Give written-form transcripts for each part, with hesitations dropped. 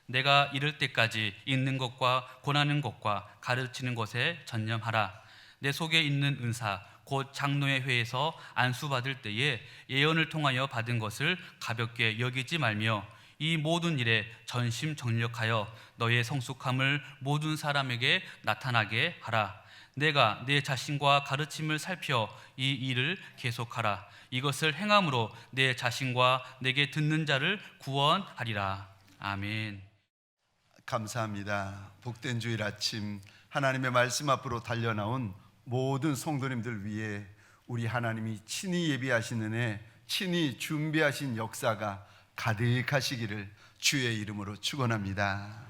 내가 이를 때까지 읽는 것과 권하는 것과 가르치는 것에 전념하라. 내 속에 있는 은사 곧 장로의 회에서 안수받을 때에 예언을 통하여 받은 것을 가볍게 여기지 말며 이 모든 일에 전심전력하여 너의 성숙함을 모든 사람에게 나타나게 하라. 내가 내 자신과 가르침을 살펴 이 일을 계속하라. 이것을 행함으로 내 자신과 내게 듣는 자를 구원하리라. 아멘. 감사합니다. 복된 주일 아침 하나님의 말씀 앞으로 달려나온 모든 성도님들 위해 우리 하나님이 친히 예비하신 은혜, 친히 준비하신 역사가 가득하시기를 주의 이름으로 축원합니다.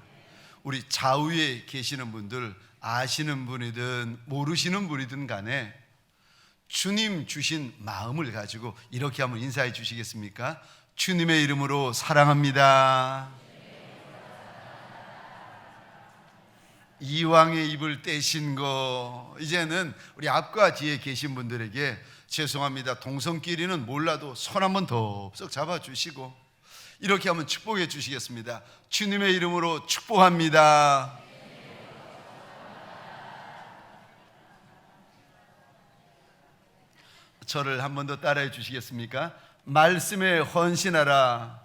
우리 좌우에 계시는 분들, 아시는 분이든 모르시는 분이든 간에 주님 주신 마음을 가지고 이렇게 한번 인사해 주시겠습니까? 주님의 이름으로 사랑합니다. 이왕의 입을 떼신 거, 이제는 우리 앞과 뒤에 계신 분들에게 죄송합니다, 동성끼리는 몰라도 손 한번 더 쓱 잡아주시고 이렇게 한번 축복해 주시겠습니다. 주님의 이름으로 축복합니다. 저를 한 번 더 따라해 주시겠습니까? 말씀에 헌신하라.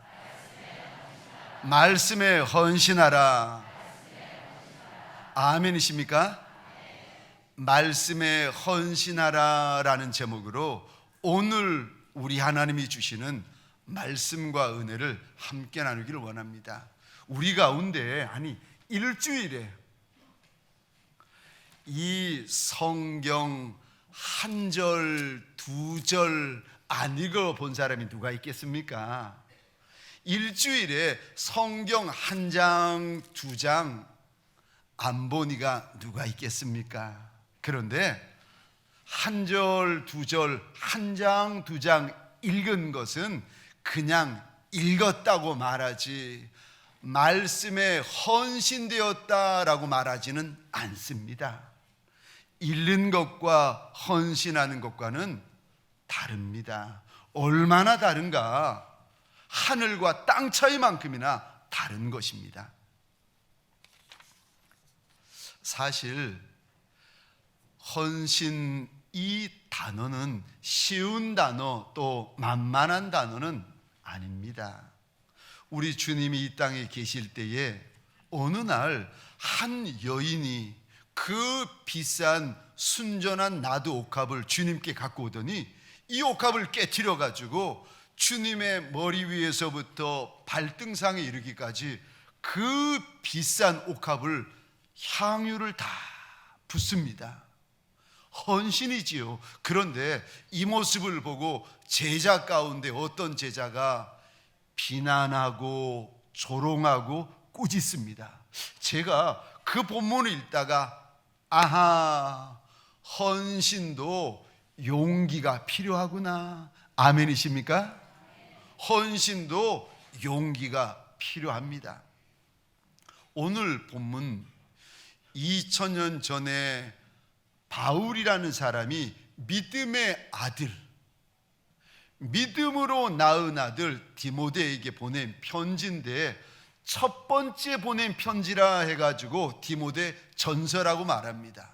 말씀에 헌신하라. 아멘이십니까? 말씀에 헌신하라 라는 제목으로 오늘 우리 하나님이 주시는 말씀과 은혜를 함께 나누기를 원합니다. 우리 가운데 일주일에 이 성경 한 절, 두 절 안 읽어본 사람이 누가 있겠습니까? 일주일에 성경 한 장, 두 장 안 보니가 누가 있겠습니까? 그런데 한 절, 두 절, 한 장, 두 장 읽은 것은 그냥 읽었다고 말하지 말씀에 헌신되었다라고 말하지는 않습니다. 읽는 것과 헌신하는 것과는 다릅니다. 얼마나 다른가? 하늘과 땅 차이만큼이나 다른 것입니다. 사실 헌신 이 단어는 쉬운 단어 또 만만한 단어는 아닙니다. 우리 주님이 이 땅에 계실 때에 어느 날 한 여인이 그 비싼 순전한 나드 옥합을 주님께 갖고 오더니 이 옥합을 깨트려 가지고 주님의 머리 위에서부터 발등상에 이르기까지 그 비싼 옥합을 향유를 다 붓습니다. 헌신이지요. 그런데 이 모습을 보고 제자 가운데 어떤 제자가 비난하고 조롱하고 꾸짖습니다. 제가 그 본문을 읽다가 아하, 헌신도 용기가 필요하구나. 아멘이십니까? 헌신도 용기가 필요합니다. 오늘 본문 2000년 전에 바울이라는 사람이 믿음의 아들, 믿음으로 낳은 아들 디모데에게 보낸 편지인데 첫 번째 보낸 편지라 해가지고 디모데 전서라고 말합니다.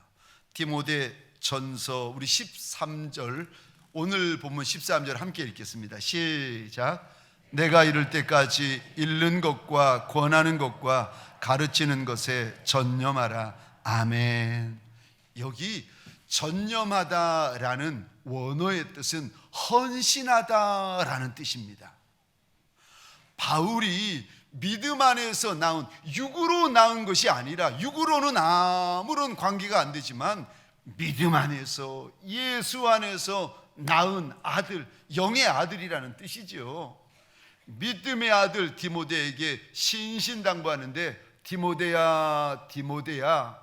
디모데 전서 우리 13절, 오늘 본문 13절 함께 읽겠습니다. 시작. 내가 이를 때까지 읽는 것과 권하는 것과 가르치는 것에 전념하라. 아멘. 여기 전념하다라는 원어의 뜻은 헌신하다라는 뜻입니다. 바울이 믿음 안에서 낳은, 육으로 낳은 것이 아니라, 육으로는 아무런 관계가 안 되지만 믿음 안에서, 예수 안에서 낳은 아들, 영의 아들이라는 뜻이죠. 믿음의 아들 디모데에게 신신당부하는데, 디모데야, 디모데야,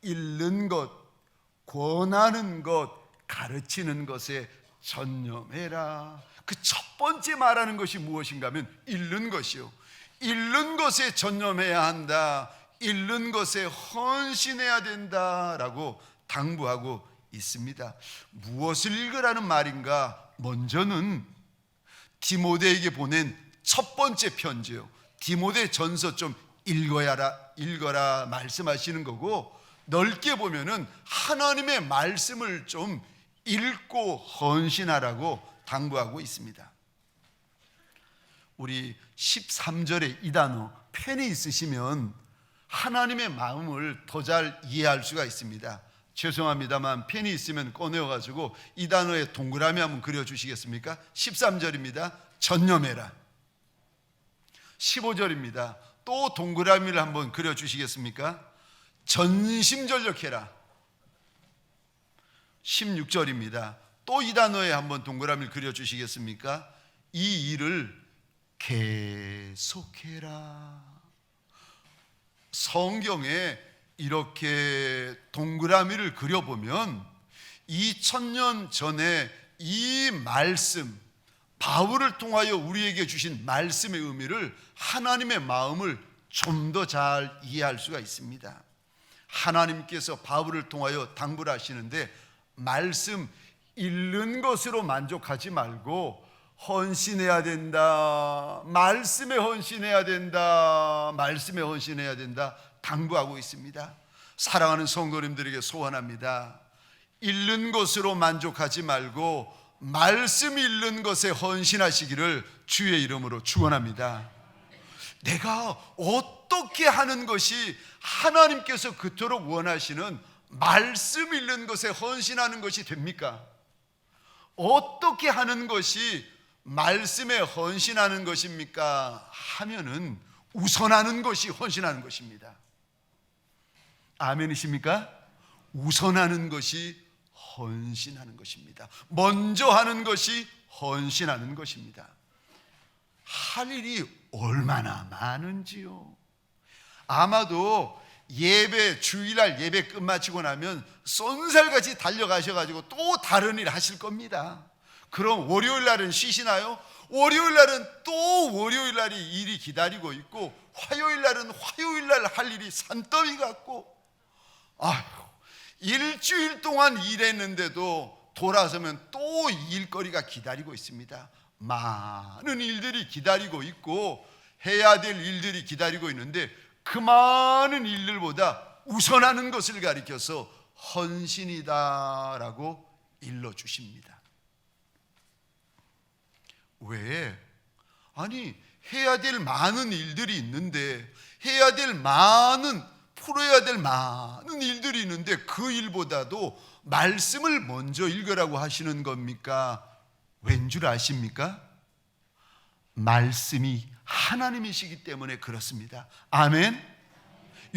읽는 것, 권하는 것, 가르치는 것에 전념해라. 그 첫 번째 말하는 것이 무엇인가 하면 읽는 것이요, 읽는 것에 전념해야 한다, 읽는 것에 헌신해야 된다라고 당부하고 있습니다. 무엇을 읽으라는 말인가? 먼저는 디모데에게 보낸 첫 번째 편지요, 디모데 전서 좀 읽어라 말씀하시는 거고, 넓게 보면은 하나님의 말씀을 좀 읽고 헌신하라고 당부하고 있습니다. 우리 13절에 이 단어 펜이 있으시면 하나님의 마음을 더 잘 이해할 수가 있습니다. 죄송합니다만 펜이 있으면 꺼내어가지고 이 단어에 동그라미 한번 그려주시겠습니까? 13절입니다. 전념해라. 15절입니다. 또 동그라미를 한번 그려주시겠습니까? 전심전력해라. 16절입니다. 또 이 단어에 한번 동그라미를 그려주시겠습니까? 이 일을 계속해라. 성경에 이렇게 동그라미를 그려보면 2000년 전에 이 말씀, 바울을 통하여 우리에게 주신 말씀의 의미를, 하나님의 마음을 좀 더 잘 이해할 수가 있습니다. 하나님께서 바울을 통하여 당부를 하시는데, 말씀 읽는 것으로 만족하지 말고 헌신해야 된다, 말씀에 헌신해야 된다, 말씀에 헌신해야 된다 당부하고 있습니다. 사랑하는 성도님들에게 소원합니다. 읽는 것으로 만족하지 말고 말씀 읽는 것에 헌신하시기를 주의 이름으로 축원합니다. 내가 어떻게 하는 것이 하나님께서 그토록 원하시는 말씀 읽는 것에 헌신하는 것이 됩니까? 어떻게 하는 것이 말씀에 헌신하는 것입니까? 하면은 우선하는 것이 헌신하는 것입니다. 아멘이십니까? 우선하는 것이 헌신하는 것입니다. 먼저 하는 것이 헌신하는 것입니다. 할 일이 얼마나 많은지요. 아마도 예배, 주일날 예배 끝마치고 나면 쏜살같이 달려가셔가지고 또 다른 일 하실 겁니다. 그럼 월요일날은 쉬시나요? 월요일날은 또 월요일날이 일이 기다리고 있고, 화요일날은 화요일날 할 일이 산더미 같고, 일주일 동안 일했는데도 돌아서면 또 일거리가 기다리고 있습니다. 많은 일들이 기다리고 있고 해야 될 일들이 기다리고 있는데, 그 많은 일들보다 우선하는 것을 가리켜서 헌신이다라고 일러주십니다. 왜? 아니, 해야 될 많은 일들이 있는데, 해야 될 풀어야 될 많은 일들이 있는데, 그 일보다도 말씀을 먼저 읽으라고 하시는 겁니까? 왠 줄 아십니까? 말씀이 하나님이시기 때문에 그렇습니다. 아멘.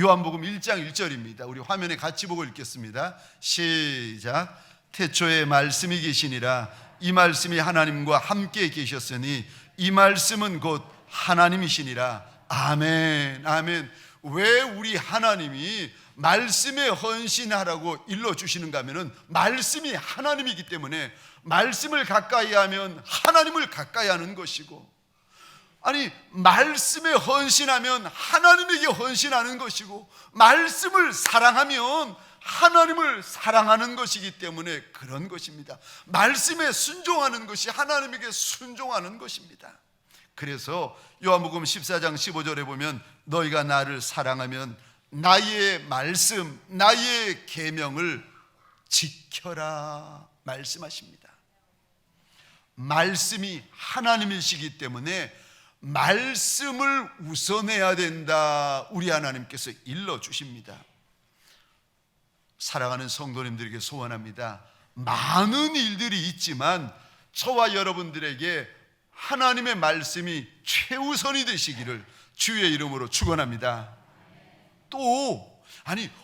요한복음 1장 1절입니다. 우리 화면에 같이 보고 읽겠습니다. 시작. 태초에 말씀이 계시니라. 이 말씀이 하나님과 함께 계셨으니 이 말씀은 곧 하나님이시니라. 아멘. 아멘. 왜 우리 하나님이 말씀에 헌신하라고 일러주시는가 하면은, 말씀이 하나님이기 때문에 말씀을 가까이 하면 하나님을 가까이 하는 것이고, 아니, 말씀에 헌신하면 하나님에게 헌신하는 것이고, 말씀을 사랑하면 하나님을 사랑하는 것이기 때문에 그런 것입니다. 말씀에 순종하는 것이 하나님에게 순종하는 것입니다. 그래서 요한복음 14장 15절에 보면, 너희가 나를 사랑하면 나의 말씀, 나의 계명을 지켜라 말씀하십니다. 말씀이 하나님이시기 때문에 말씀을 우선해야 된다, 우리 하나님께서 일러주십니다. 사랑하는 성도님들에게 소원합니다. 많은 일들이 있지만 저와 여러분들에게 하나님의 말씀이 최우선이 되시기를 주의 이름으로 축원합니다. 또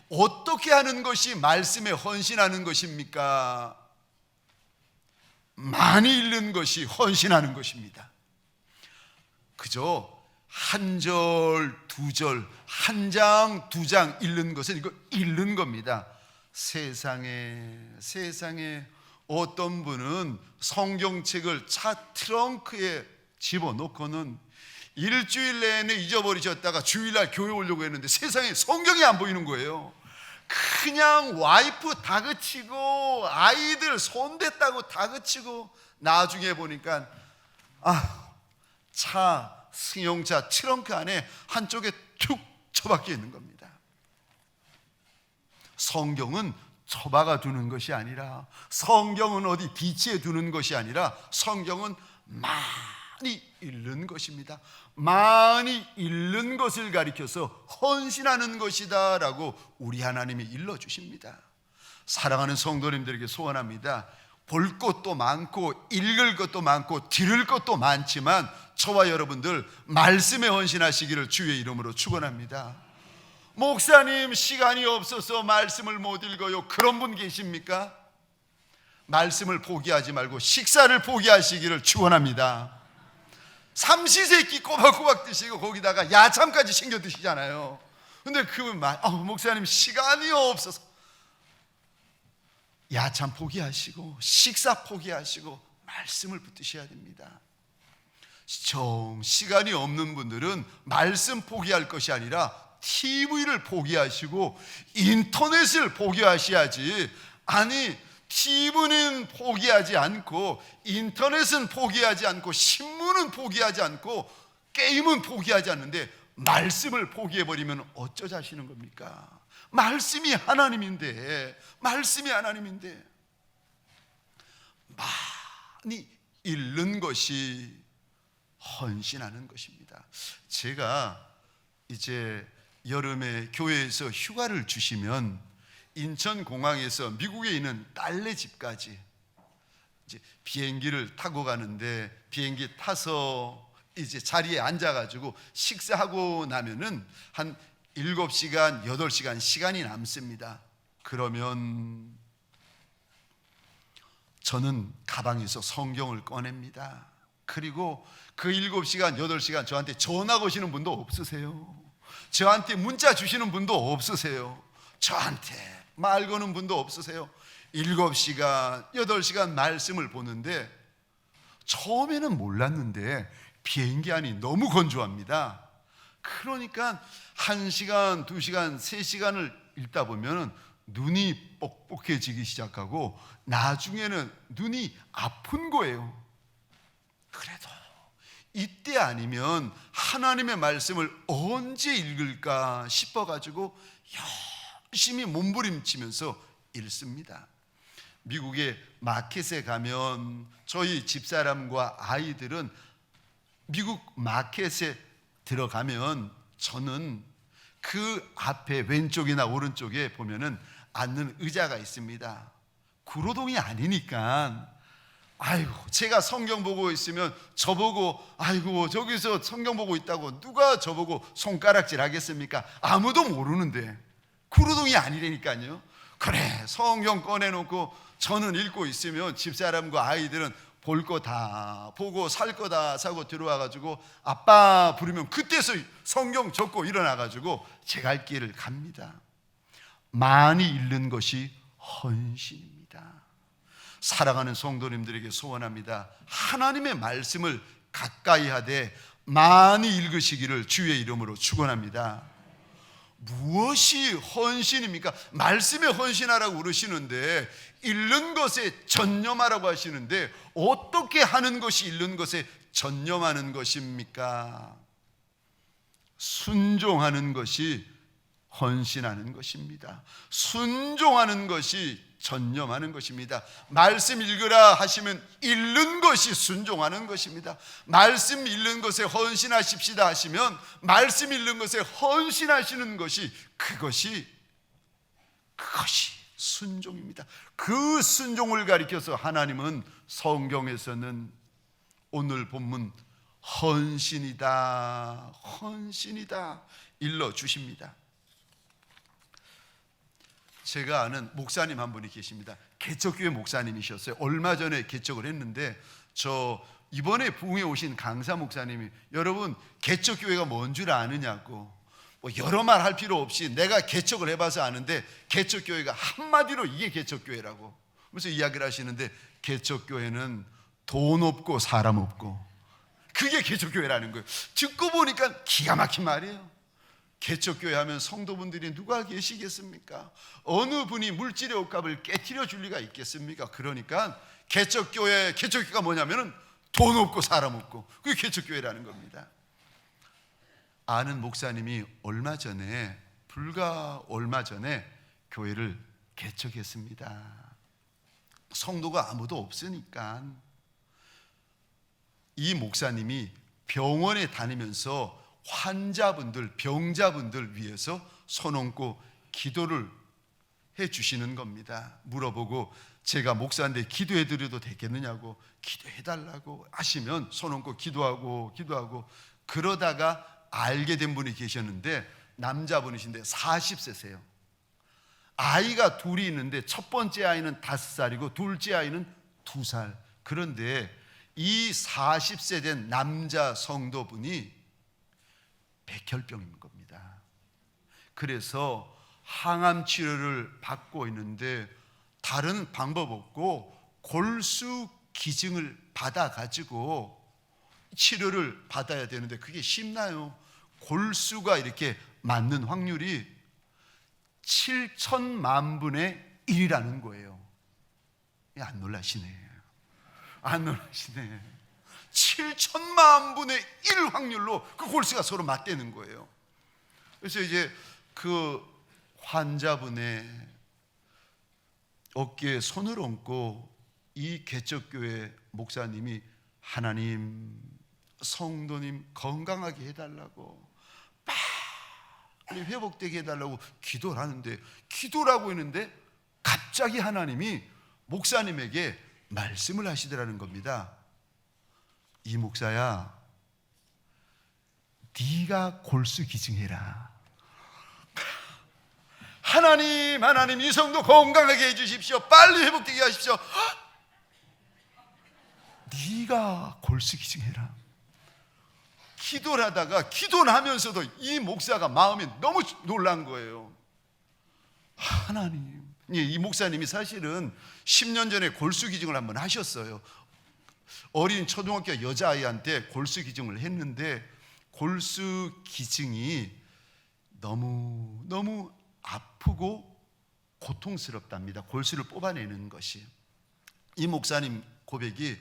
어떻게 하는 것이 말씀에 헌신하는 것입니까? 많이 읽는 것이 헌신하는 것입니다. 그저 한 절, 두 절, 한 장, 두 장 읽는 것은 이거 읽는 겁니다. 세상에 어떤 분은 성경책을 차 트렁크에 집어넣고는 일주일 내내 잊어버리셨다가 주일날 교회 오려고 했는데 세상에 성경이 안 보이는 거예요. 그냥 와이프 다그치고 아이들 손댔다고 다그치고, 나중에 보니까 차 승용차 트렁크 안에 한쪽에 툭 처박혀 있는 겁니다. 성경은 처박아 두는 것이 아니라, 성경은 어디 비치에 두는 것이 아니라, 성경은 많이 읽는 것입니다. 많이 읽는 것을 가리켜서 헌신하는 것이다 라고 우리 하나님이 일러주십니다. 사랑하는 성도님들에게 소원합니다. 볼 것도 많고 읽을 것도 많고 들을 것도 많지만 저와 여러분들 말씀에 헌신하시기를 주의 이름으로 축원합니다. 목사님, 시간이 없어서 말씀을 못 읽어요. 그런 분 계십니까? 말씀을 포기하지 말고 식사를 포기하시기를 축원합니다. 삼시세끼 꼬박꼬박 드시고 거기다가 야참까지 챙겨 드시잖아요. 근데 목사님 시간이 없어서, 야참 포기하시고 식사 포기하시고 말씀을 붙드셔야 됩니다. 시간이 없는 분들은 말씀 포기할 것이 아니라 TV를 포기하시고 인터넷을 포기하셔야지. 아니, TV는 포기하지 않고 인터넷은 포기하지 않고 신문은 포기하지 않고 게임은 포기하지 않는데 말씀을 포기해버리면 어쩌자시는 겁니까? 말씀이 하나님인데 많이 읽는 것이 헌신하는 것입니다. 제가 이제 여름에 교회에서 휴가를 주시면 인천공항에서 미국에 있는 딸네 집까지 이제 비행기를 타고 가는데, 비행기 타서 이제 자리에 앉아가지고 식사하고 나면은 한 7시간, 8시간 시간이 남습니다. 그러면 저는 가방에서 성경을 꺼냅니다. 그리고 그 7시간, 8시간 저한테 전화 거시는 분도 없으세요. 저한테 문자 주시는 분도 없으세요. 저한테 말 거는 분도 없으세요. 7시간, 8시간 말씀을 보는데, 처음에는 몰랐는데 비행기 안이 너무 건조합니다. 그러니까 1시간, 2시간, 3시간을 읽다 보면 눈이 뻑뻑해지기 시작하고 나중에는 눈이 아픈 거예요. 그래도 이때 아니면 하나님의 말씀을 언제 읽을까 싶어가지고 열심히 몸부림치면서 읽습니다. 미국의 마켓에 가면 저희 집사람과 아이들은 미국 마켓에 들어가면 저는 그 앞에 왼쪽이나 오른쪽에 보면은 앉는 의자가 있습니다. 구로동이 아니니까 제가 성경 보고 있으면 저보고 저기서 성경 보고 있다고 누가 저보고 손가락질 하겠습니까? 아무도 모르는데. 구로동이 아니라니까요. 그래, 성경 꺼내놓고 저는 읽고 있으면 집사람과 아이들은 볼 거 다 보고 살 거 다 사고 들어와가지고 아빠 부르면 그때서 성경 접고 일어나가지고 제 갈 길을 갑니다. 많이 읽는 것이 헌신입니다. 사랑하는 성도님들에게 소원합니다. 하나님의 말씀을 가까이 하되 많이 읽으시기를 주의 이름으로 축원합니다. 무엇이 헌신입니까? 말씀에 헌신하라고 그러시는데, 읽는 것에 전념하라고 하시는데 어떻게 하는 것이 읽는 것에 전념하는 것입니까? 순종하는 것이 헌신하는 것입니다. 순종하는 것이 전념하는 것입니다. 말씀 읽으라 하시면 읽는 것이 순종하는 것입니다. 말씀 읽는 것에 헌신하십시다 하시면 말씀 읽는 것에 헌신하시는 것이 그것이 순종입니다. 그 순종을 가리켜서 하나님은 성경에서는 오늘 본문 헌신이다 일러주십니다. 제가 아는 목사님 한 분이 계십니다. 개척교회 목사님이셨어요. 얼마 전에 개척을 했는데 이번에 부흥에 오신 강사 목사님이, 여러분 개척교회가 뭔 줄 아느냐고, 여러 말 할 필요 없이 내가 개척을 해봐서 아는데 개척교회가 한마디로 이게 개척교회라고 그래서 이야기를 하시는데, 개척교회는 돈 없고 사람 없고 그게 개척교회라는 거예요. 듣고 보니까 기가 막힌 말이에요. 개척교회 하면 성도분들이 누가 계시겠습니까? 어느 분이 물질의 옷값을 깨트려 줄 리가 있겠습니까? 그러니까 개척교회가 뭐냐면은 돈 없고 사람 없고. 그게 개척교회라는 겁니다. 아는 목사님이 불과 얼마 전에 교회를 개척했습니다. 성도가 아무도 없으니까 이 목사님이 병원에 다니면서 환자분들, 병자분들 위해서 손 얹고 기도를 해 주시는 겁니다. 물어보고 제가 목사인데 기도해 드려도 되겠느냐고, 기도해 달라고 하시면 손 얹고 기도하고 그러다가 알게 된 분이 계셨는데, 남자분이신데 40세세요. 아이가 둘이 있는데 첫 번째 아이는 5살이고 둘째 아이는 2살. 그런데 이 40세 된 남자 성도분이 백혈병인 겁니다. 그래서 항암 치료를 받고 있는데 다른 방법 없고 골수 기증을 받아가지고 치료를 받아야 되는데 그게 쉽나요? 골수가 이렇게 맞는 확률이 7천만 분의 1이라는 거예요. 안 놀라시네. 안 놀라시네. 7천만 분의 1 확률로 그 골수가 서로 맞대는 거예요. 그래서 이제 그 환자분의 어깨에 손을 얹고 이 개척교회 목사님이 하나님, 성도님 건강하게 해달라고, 빨리 회복되게 해달라고 기도를 하는데, 기도를 하고 있는데 갑자기 하나님이 목사님에게 말씀을 하시더라는 겁니다. 이 목사야, 네가 골수 기증해라. 하나님, 이 성도 건강하게 해주십시오. 빨리 회복되게 하십시오. 네가 골수 기증해라. 기도를 하다가, 기도를 하면서도 이 목사가 마음이 너무 놀란 거예요. 하나님, 이 목사님이 사실은 10년 전에 골수 기증을 한번 하셨어요. 어린 초등학교 여자아이한테 골수 기증을 했는데 골수 기증이 너무 아프고 고통스럽답니다. 골수를 뽑아내는 것이. 이 목사님 고백이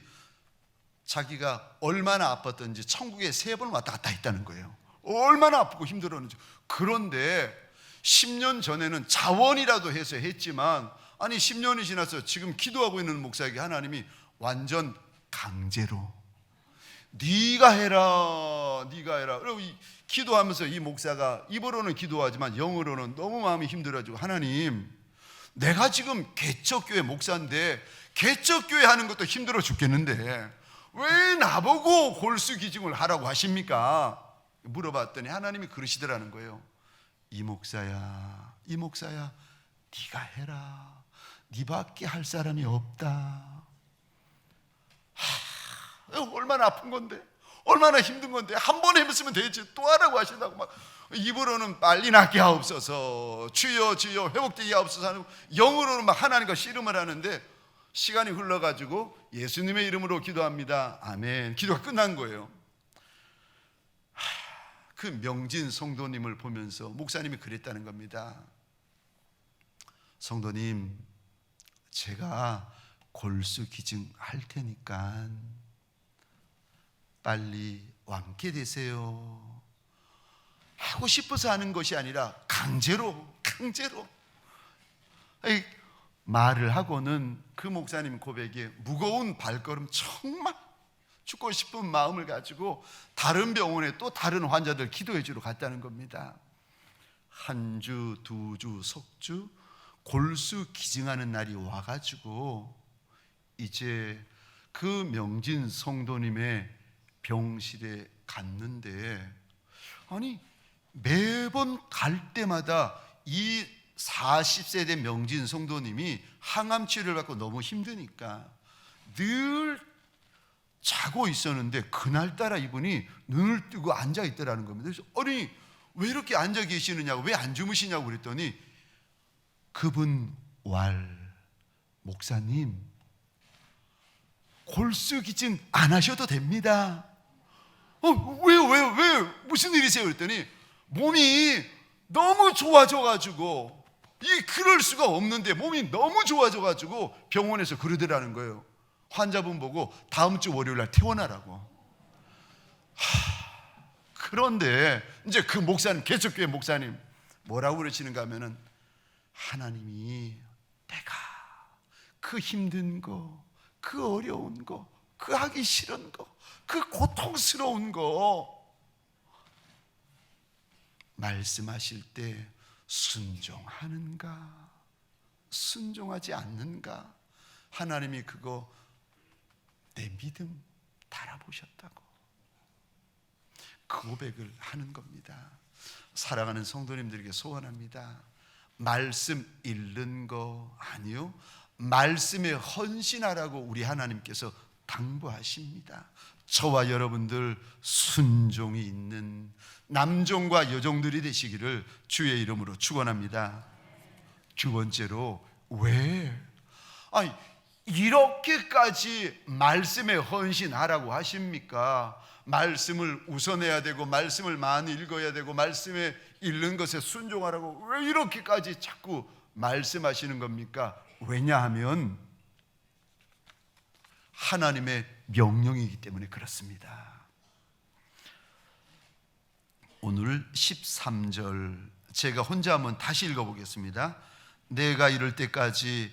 자기가 얼마나 아팠던지 천국에 3번 왔다 갔다 했다는 거예요. 얼마나 아프고 힘들었는지. 그런데 10년 전에는 자원이라도 해서 했지만, 아니 10년이 지나서 지금 기도하고 있는 목사에게 하나님이 완전 강제로 네가 해라. 그리고 기도하면서 이 목사가 입으로는 기도하지만 영으로는 너무 마음이 힘들어지고, 하나님, 내가 지금 개척교회 목사인데 개척교회 하는 것도 힘들어 죽겠는데 왜 나보고 골수 기증을 하라고 하십니까? 물어봤더니 하나님이 그러시더라는 거예요. 이 목사야, 네가 해라. 네밖에 할 사람이 없다. 얼마나 아픈 건데, 얼마나 힘든 건데, 한 번 해봤으면 되지 또 하라고 하신다고 막 입으로는 빨리 낫게 하옵소서, 주여 회복되게 하옵소서 하고, 영으로는 막 하나님과 씨름을 하는데 시간이 흘러가지고 예수님의 이름으로 기도합니다. 아멘. 기도가 끝난 거예요. 그 명진 성도님을 보면서 목사님이 그랬다는 겁니다. 성도님, 제가 골수 기증할 테니까 빨리 완쾌되세요. 하고 싶어서 하는 것이 아니라 강제로 말을 하고는 그 목사님 고백에 무거운 발걸음, 정말 죽고 싶은 마음을 가지고 다른 병원에 또 다른 환자들 기도해 주러 갔다는 겁니다. 한 주, 2주, 석주 골수 기증하는 날이 와가지고 이제 그 명진 성도님의 병실에 갔는데, 아니 매번 갈 때마다 이 40세 된 명진 성도님이 항암 치료를 받고 너무 힘드니까 늘 자고 있었는데 그날따라 이분이 눈을 뜨고 앉아 있더라는 겁니다. 그래서 아니 왜 이렇게 앉아 계시느냐고, 왜 안 주무시냐고 그랬더니 그분 목사님, 골수 기증 안 하셔도 됩니다. 왜 무슨 일이세요? 그랬더니 몸이 너무 좋아져가지고, 그럴 수가 없는데 몸이 너무 좋아져가지고 병원에서 그러더라는 거예요. 환자분 보고 다음 주 월요일 날 퇴원하라고. 그런데 이제 그 목사님, 개척교회 목사님 뭐라고 그러시는가 하면은, 하나님이 내가 그 힘든 거, 그 어려운 거, 그 하기 싫은 거, 그 고통스러운 거 말씀하실 때 순종하는가, 순종하지 않는가, 하나님이 그거 내 믿음 달아보셨다고 그 고백을 하는 겁니다. 사랑하는 성도님들에게 소원합니다. 말씀 읽는 거 아니요, 말씀에 헌신하라고 우리 하나님께서 당부하십니다. 저와 여러분들 순종이 있는 남종과 여종들이 되시기를 주의 이름으로 축원합니다. 두 번째로, 왜 이렇게까지 말씀에 헌신하라고 하십니까? 말씀을 우선해야 되고 말씀을 많이 읽어야 되고 말씀에 읽는 것에 순종하라고 왜 이렇게까지 자꾸 말씀하시는 겁니까? 왜냐하면 하나님의 명령이기 때문에 그렇습니다. 오늘 13절 제가 혼자 한번 다시 읽어보겠습니다. 내가 이럴 때까지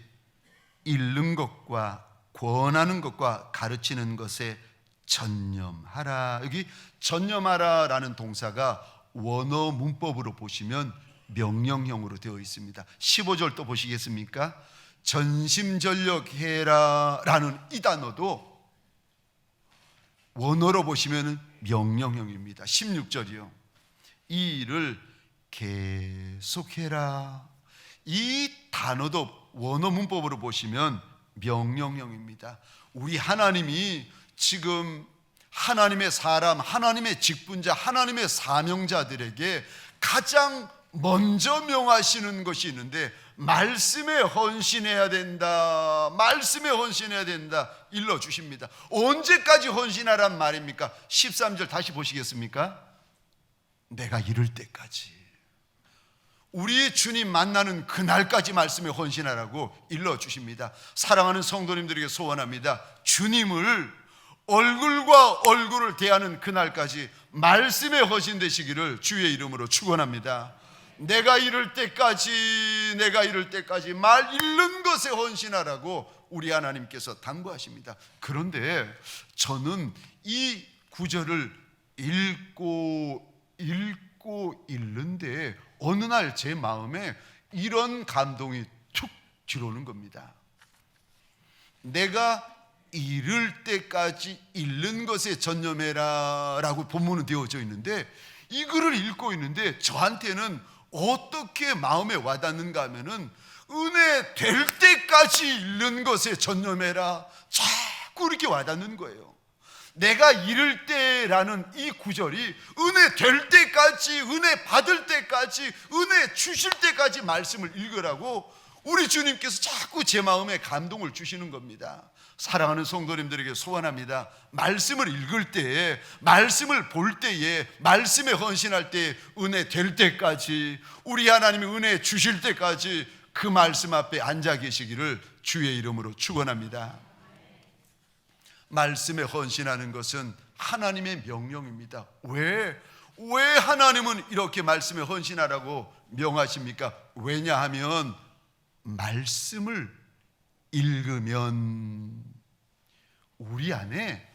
읽는 것과 권하는 것과 가르치는 것에 전념하라. 여기 전념하라라는 동사가 원어 문법으로 보시면 명령형으로 되어 있습니다. 15절 또 보시겠습니까? 전심전력해라 라는 이 단어도 원어로 보시면 명령형입니다. 16절이요. 이 일을 계속해라. 이 단어도 원어 문법으로 보시면 명령형입니다. 우리 하나님이 지금 하나님의 사람, 하나님의 직분자, 하나님의 사명자들에게 가장 먼저 명하시는 것이 있는데, 말씀에 헌신해야 된다, 말씀에 헌신해야 된다 일러주십니다. 언제까지 헌신하란 말입니까? 13절 다시 보시겠습니까? 내가 이를 때까지, 우리 주님 만나는 그날까지 말씀에 헌신하라고 일러주십니다. 사랑하는 성도님들에게 소원합니다. 주님을 얼굴과 얼굴을 대하는 그날까지 말씀에 헌신되시기를 주의 이름으로 축원합니다. 내가 이를 때까지, 내가 이를 때까지 말 읽는 것에 헌신하라고 우리 하나님께서 당부하십니다. 그런데 저는 이 구절을 읽고 읽는데 어느 날 제 마음에 이런 감동이 툭 들어오는 겁니다. 내가 이를 때까지 읽는 것에 전념해라 라고 본문은 되어져 있는데, 이 글을 읽고 있는데 저한테는 어떻게 마음에 와닿는가 하면은, 은혜 될 때까지 읽는 것에 전념해라, 자꾸 이렇게 와닿는 거예요. 내가 이를 때라는 이 구절이 은혜 될 때까지, 은혜 받을 때까지, 은혜 주실 때까지 말씀을 읽으라고 우리 주님께서 자꾸 제 마음에 감동을 주시는 겁니다. 사랑하는 성도님들에게 소원합니다. 말씀을 읽을 때에, 말씀을 볼 때에, 말씀에 헌신할 때에 은혜 될 때까지, 우리 하나님이 은혜 주실 때까지 그 말씀 앞에 앉아 계시기를 주의 이름으로 축원합니다. 말씀에 헌신하는 것은 하나님의 명령입니다. 왜 하나님은 이렇게 말씀에 헌신하라고 명하십니까? 왜냐하면 말씀을 읽으면 우리 안에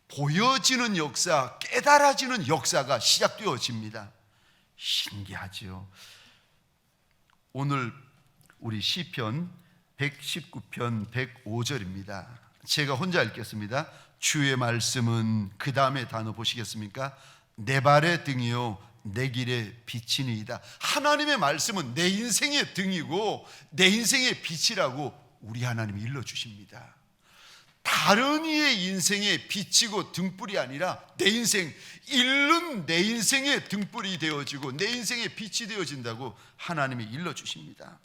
보여지는 역사, 깨달아지는 역사가 시작되어집니다. 신기하지요. 오늘 우리 시편 119편 105절입니다. 제가 혼자 읽겠습니다. 주의 말씀은, 그 다음에 단어 보시겠습니까? 내 발의 등이요 내 길의 빛이니이다. 하나님의 말씀은 내 인생의 등이고 내 인생의 빛이라고 우리 하나님이 일러주십니다. 다른 이의 인생의 빛이고 등불이 아니라 내 인생, 잃는 내 인생의 등불이 되어지고 내 인생의 빛이 되어진다고 하나님이 일러주십니다.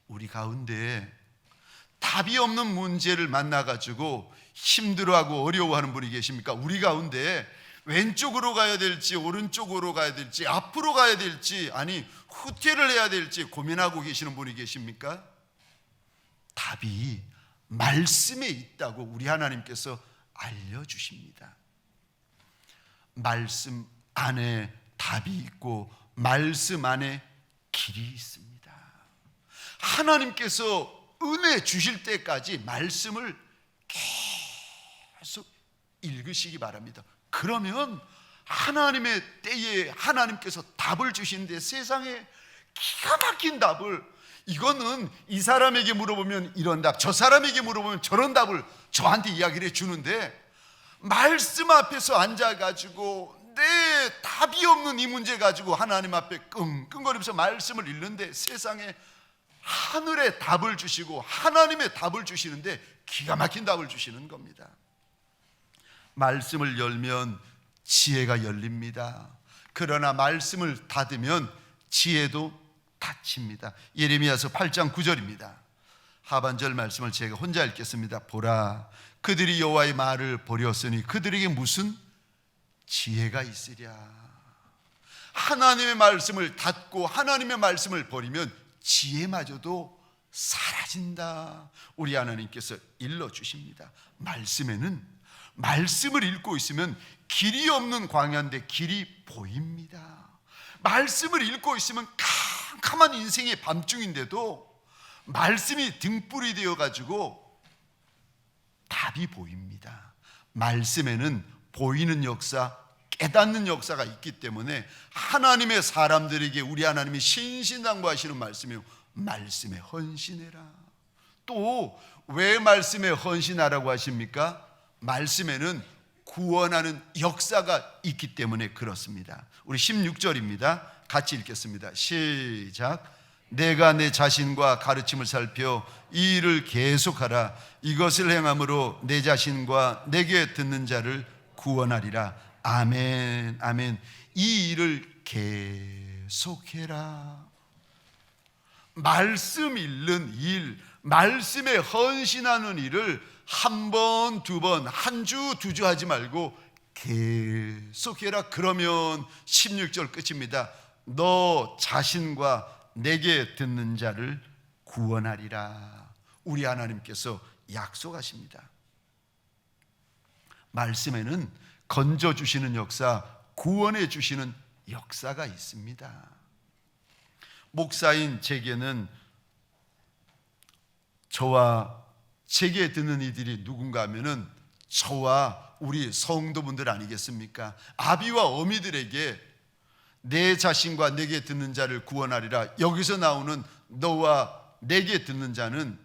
우리 가운데 답이 없는 문제를 만나가지고 힘들어하고 어려워하는 분이 계십니까? 우리 가운데 왼쪽으로 가야 될지 오른쪽으로 가야 될지 앞으로 가야 될지 아니 후퇴를 해야 될지 고민하고 계시는 분이 계십니까? 답이 말씀에 있다고 우리 하나님께서 알려주십니다. 말씀 안에 답이 있고 말씀 안에 길이 있습니다. 하나님께서 은혜 주실 때까지 말씀을 계속 읽으시기 바랍니다. 그러면 하나님의 때에 하나님께서 답을 주시는데, 세상에 기가 막힌 답을, 이거는 이 사람에게 물어보면 이런 답, 저 사람에게 물어보면 저런 답을 저한테 이야기를 해주는데, 말씀 앞에서 앉아가지고 내 답이 없는 이 문제 가지고 하나님 앞에 끙끙거리면서 말씀을 읽는데, 세상에 하늘의 답을 주시고 하나님의 답을 주시는데 기가 막힌 답을 주시는 겁니다. 말씀을 열면 지혜가 열립니다. 그러나 말씀을 닫으면 지혜도 닫힙니다. 예레미야서 8장 9절입니다. 하반절 말씀을 제가 혼자 읽겠습니다. 보라, 그들이 여호와의 말을 버렸으니 그들에게 무슨 지혜가 있으랴. 하나님의 말씀을 닫고 하나님의 말씀을 버리면 지혜마저도 사라진다. 우리 하나님께서 일러주십니다. 말씀에는, 말씀을 읽고 있으면 길이 없는 광야인데 길이 보입니다. 말씀을 읽고 있으면 캄캄한 인생의 밤중인데도 말씀이 등불이 되어가지고 답이 보입니다. 말씀에는 보이는 역사, 깨닫는 역사가 있기 때문에 하나님의 사람들에게 우리 하나님이 신신당부하시는 말씀이요, 말씀에 헌신해라. 또 왜 말씀에 헌신하라고 하십니까? 말씀에는 구원하는 역사가 있기 때문에 그렇습니다. 우리 16절입니다. 같이 읽겠습니다. 시작. 내가 내 자신과 가르침을 살펴 이 일을 계속하라. 이것을 행함으로 내 자신과 내게 듣는 자를 구원하리라. 아멘, 아멘. 이 일을 계속해라. 말씀 읽는 일, 말씀에 헌신하는 일을 한 번, 두 번, 한 주, 두 주 하지 말고 계속해라. 그러면 16절 끝입니다. 너 자신과 내게 듣는 자를 구원하리라. 우리 하나님께서 약속하십니다. 말씀에는 건져주시는 역사, 구원해 주시는 역사가 있습니다. 목사인 제게는 저와 제게 듣는 이들이 누군가 하면은 저와 우리 성도분들 아니겠습니까? 아비와 어미들에게 내 자신과 내게 듣는 자를 구원하리라. 여기서 나오는 너와 내게 듣는 자는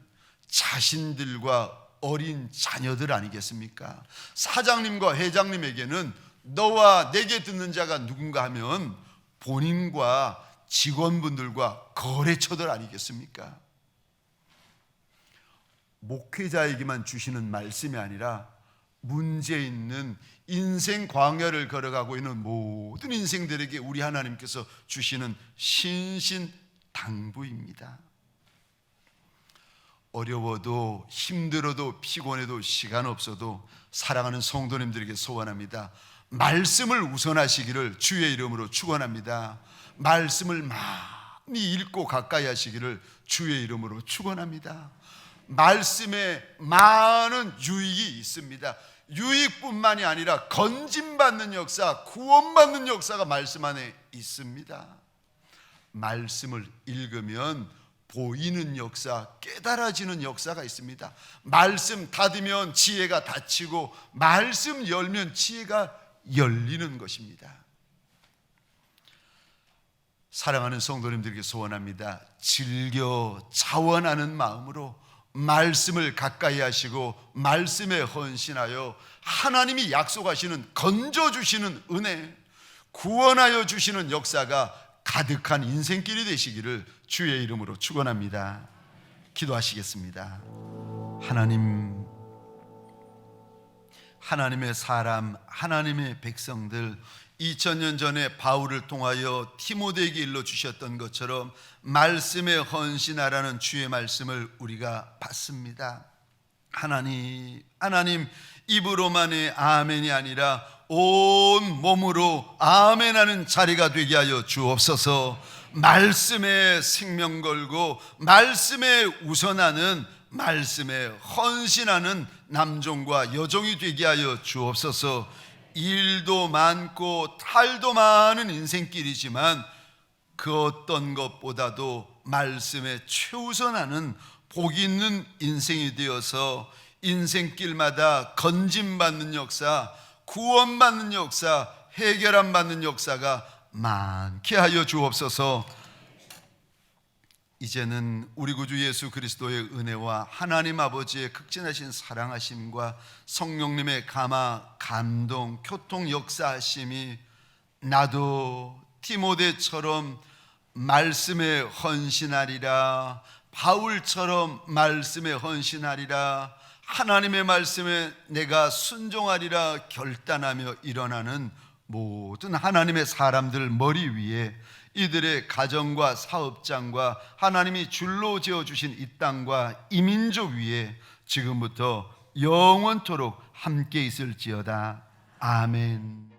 자신들과 어린 자녀들 아니겠습니까? 사장님과 회장님에게는 너와 내게 듣는 자가 누군가 하면 본인과 직원분들과 거래처들 아니겠습니까? 목회자에게만 주시는 말씀이 아니라 문제 있는 인생 광야를 걸어가고 있는 모든 인생들에게 우리 하나님께서 주시는 신신당부입니다. 어려워도 힘들어도 피곤해도 시간 없어도 사랑하는 성도님들에게 소원합니다. 말씀을 우선하시기를 주의 이름으로 축원합니다. 말씀을 많이 읽고 가까이 하시기를 주의 이름으로 축원합니다. 말씀에 많은 유익이 있습니다. 유익뿐만이 아니라 건짐받는 역사, 구원받는 역사가 말씀 안에 있습니다. 말씀을 읽으면 보이는 역사, 깨달아지는 역사가 있습니다. 말씀 닫으면 지혜가 닫히고 말씀 열면 지혜가 열리는 것입니다. 사랑하는 성도님들에게 소원합니다. 즐겨 자원하는 마음으로 말씀을 가까이 하시고 말씀에 헌신하여 하나님이 약속하시는, 건져주시는 은혜, 구원하여 주시는 역사가 가득한 인생길이 되시기를 주의 이름으로 축원합니다. 기도하시겠습니다. 하나님, 하나님의 사람, 하나님의 백성들, 2000년 전에 바울을 통하여 디모데에게 일러주셨던 것처럼 말씀에 헌신하라는 주의 말씀을 우리가 받습니다. 하나님 입으로만의 아멘이 아니라 온 몸으로 아멘하는 자리가 되게 하여 주옵소서. 말씀에 생명 걸고 말씀에 우선하는, 말씀에 헌신하는 남종과 여종이 되게 하여 주옵소서. 일도 많고 탈도 많은 인생길이지만 그 어떤 것보다도 말씀에 최우선하는 복 있는 인생이 되어서 인생길마다 건짐받는 역사, 구원받는 역사, 해결함 받는 역사가 많게 하여 주옵소서. 이제는 우리 구주 예수 그리스도의 은혜와 하나님 아버지의 극진하신 사랑하심과 성령님의 감화, 감동, 교통 역사하심이 나도 디모데처럼 말씀에 헌신하리라, 바울처럼 말씀에 헌신하리라, 하나님의 말씀에 내가 순종하리라 결단하며 일어나는 모든 하나님의 사람들 머리 위에, 이들의 가정과 사업장과 하나님이 줄로 지어주신 이 땅과 이 민족 위에 지금부터 영원토록 함께 있을지어다. 아멘.